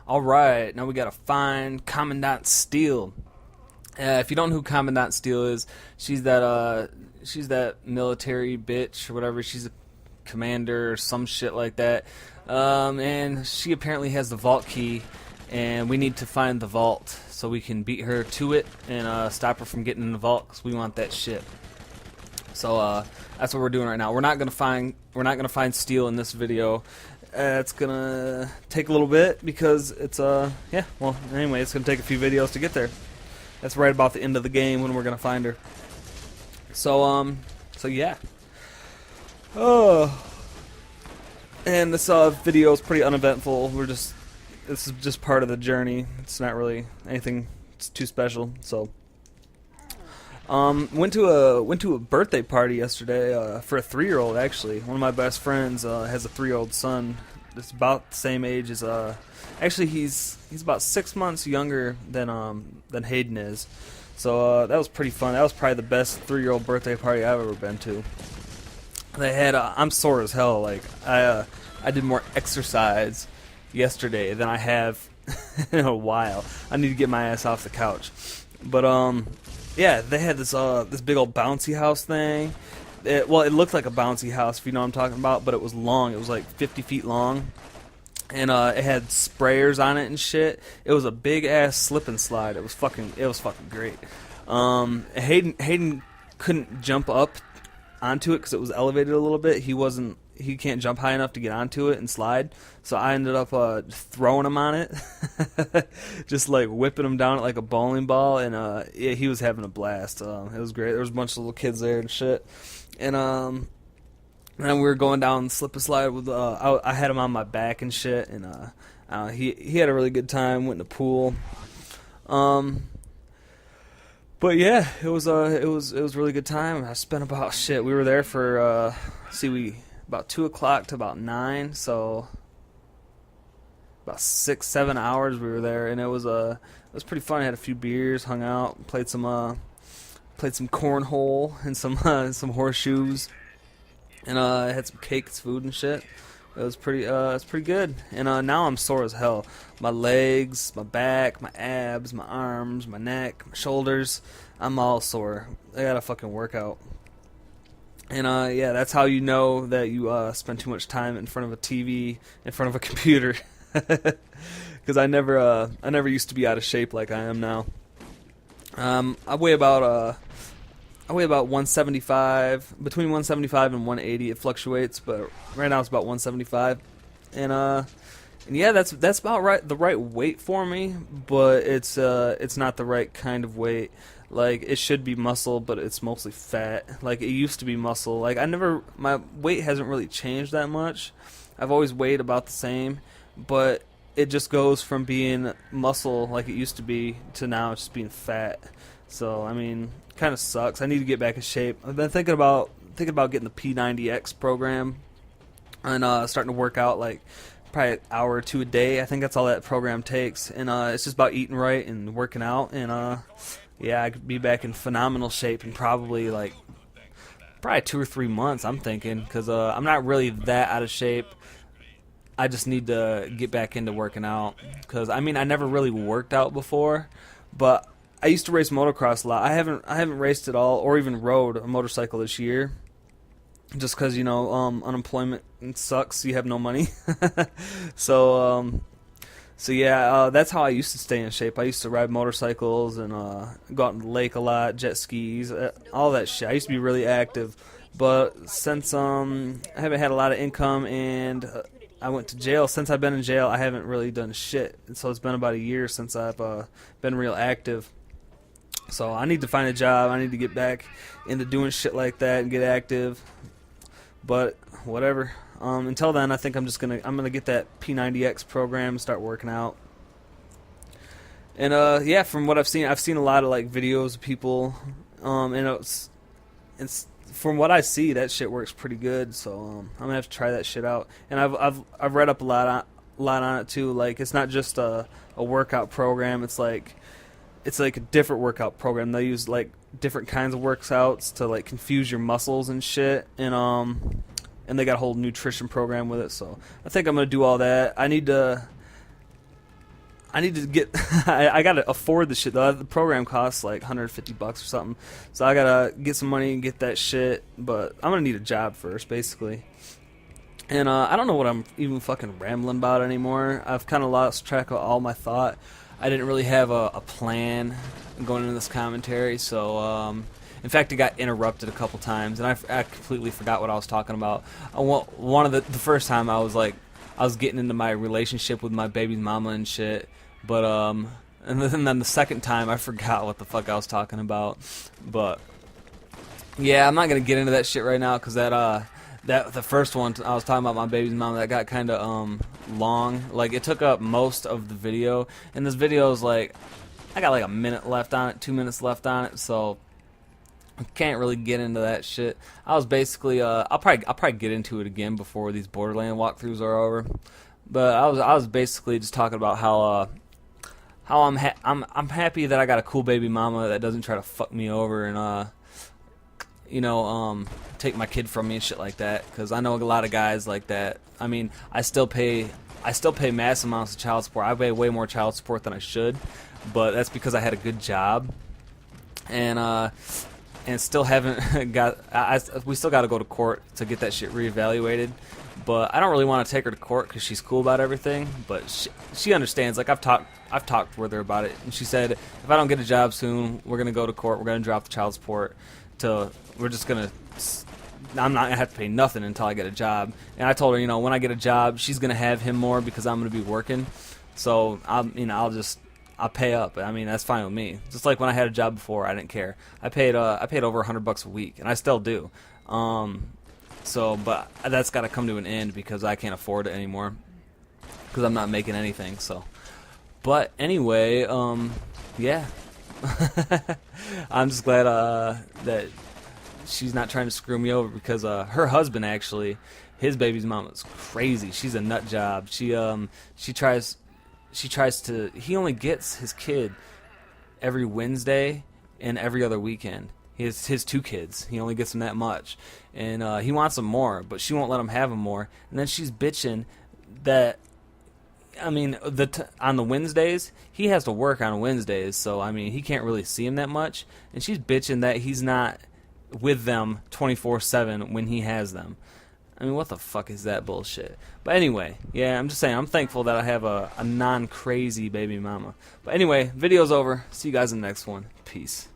Alright, now we gotta find Commandant Steele. If you don't know who Commandant Steele is, she's that military bitch or whatever. She's a commander or some shit like that. And she apparently has the vault key, and we need to find the vault so we can beat her to it and stop her from getting in the vault, because we want that shit. So that's what we're doing right now. We're not gonna find Steele in this video. It's gonna take a little bit because it's yeah. Well, anyway, it's gonna take a few videos to get there. That's right about the end of the game when we're gonna find her. So yeah. Oh. And this video is pretty uneventful. This is just part of the journey. It's not really anything too special. So. Went to a birthday party yesterday for a 3-year-old. Actually, one of my best friends has a 3-year-old son. That's about the same age as actually he's about 6 months younger than Hayden is. So that was pretty fun. That was probably the best 3-year-old birthday party I've ever been to. They had I'm sore as hell. Like I did more exercise yesterday than I have in a while. I need to get my ass off the couch. But yeah, they had this big old bouncy house thing. It looked like a bouncy house, if you know what I'm talking about, but it was long. It was like 50 feet long, and it had sprayers on it and shit. It was a big ass slip and slide. It was fucking great. Hayden couldn't jump up onto it because it was elevated a little bit. He can't jump high enough to get onto it and slide, so I ended up throwing him on it, just like whipping him down it like a bowling ball, and yeah, he was having a blast. It was great. There was a bunch of little kids there and shit, and we were going down the slip and slide with I had him on my back and shit, and he had a really good time. Went in the pool, but yeah, it was a really good time. I spent about shit. We were there for about 2 o'clock to about 9, so about 6-7 hours we were there, and it was pretty fun. I had a few beers, hung out, played some cornhole and some horseshoes, and I had some cakes, food and shit. It was pretty good. And now I'm sore as hell. My legs, my back, my abs, my arms, my neck, my shoulders. I'm all sore. I got a fucking workout. And yeah, that's how you know that you spend too much time in front of a TV, in front of a computer. Because I never used to be out of shape like I am now. I weigh about 175, between 175 and 180. It fluctuates, but right now it's about 175. And yeah, that's about right, the right weight for me. But it's not the right kind of weight. Like, it should be muscle, but it's mostly fat. Like, it used to be muscle. Like, my weight hasn't really changed that much. I've always weighed about the same, but it just goes from being muscle like it used to be to now it's just being fat. So, I mean, kind of sucks. I need to get back in shape. I've been thinking about getting the P90X program and starting to work out like probably an hour or two a day. I think that's all that program takes. And it's just about eating right and working out, and yeah, I could be back in phenomenal shape in probably 2 or 3 months, I'm thinking, because I'm not really that out of shape. I just need to get back into working out, because I mean, I never really worked out before, but I used to race motocross a lot. I haven't raced at all or even rode a motorcycle this year, just because, you know, unemployment sucks. You have no money. So yeah, that's how I used to stay in shape. I used to ride motorcycles and go out in the lake a lot, jet skis, all that shit. I used to be really active, but since I haven't had a lot of income and I went to jail, since I've been in jail, I haven't really done shit. And so it's been about a year since I've been real active. So I need to find a job. I need to get back into doing shit like that and get active. But whatever. Until then, I think I'm gonna get that P90X program and start working out. And yeah, from what I've seen a lot of like videos of people, and it's from what I see, that shit works pretty good. So I'm gonna have to try that shit out. And I've read up a lot on it too. Like, it's not just a workout program. It's like a different workout program. They use like different kinds of workouts to like confuse your muscles and shit. And they got a whole nutrition program with it, so I think I'm going to do all that. I need to I need to get. I gotta afford the shit though. The program costs like $150 or something, so I gotta get some money and get that shit. But I'm gonna need a job first, basically. And I don't know what I'm even fucking rambling about anymore. I've kind of lost track of all my thought. I didn't really have a plan going into this commentary, so in fact, it got interrupted a couple times, and I completely forgot what I was talking about. One of the first time I was getting into my relationship with my baby's mama and shit, but and then the second time I forgot what the fuck I was talking about. But yeah, I'm not gonna get into that shit right now because the first one I was talking about my baby's mom, that got kind of long. Like, it took up most of the video, and this video is like, I got like a minute left on it, 2 minutes left on it, so I can't really get into that shit. I was basically I'll probably get into it again before these Borderlands walkthroughs are over. But I was basically just talking about how I'm happy that I got a cool baby mama that doesn't try to fuck me over and take my kid from me and shit like that, because I know a lot of guys like that. I mean, I still pay mass amounts of child support. I pay way more child support than I should, but that's because I had a good job, and still haven't got. We still got to go to court to get that shit reevaluated. But I don't really want to take her to court because she's cool about everything. But she understands. Like, I've talked with her about it, and she said if I don't get a job soon, we're gonna go to court. We're gonna drop the child support. I'm not gonna have to pay nothing until I get a job. And I told her, when I get a job, she's gonna have him more because I'm gonna be working. So I'll pay up. I mean, that's fine with me. Just like when I had a job before, I didn't care. I paid over $100 a week, and I still do. But that's got to come to an end because I can't afford it anymore because I'm not making anything. So, but anyway, yeah. I'm just glad that she's not trying to screw me over because her husband, actually, his baby's mom is crazy. She's a nut job. She tries to. He only gets his kid every Wednesday and every other weekend. He has his 2 kids. He only gets them that much, and he wants them more, but she won't let him have them more. And then she's bitching that. I mean, on the Wednesdays, he has to work on Wednesdays, so I mean, he can't really see him that much. And she's bitching that he's not with them 24/7 when he has them. I mean, what the fuck is that bullshit? But anyway, yeah, I'm just saying, I'm thankful that I have a non-crazy baby mama. But anyway, video's over. See you guys in the next one. Peace.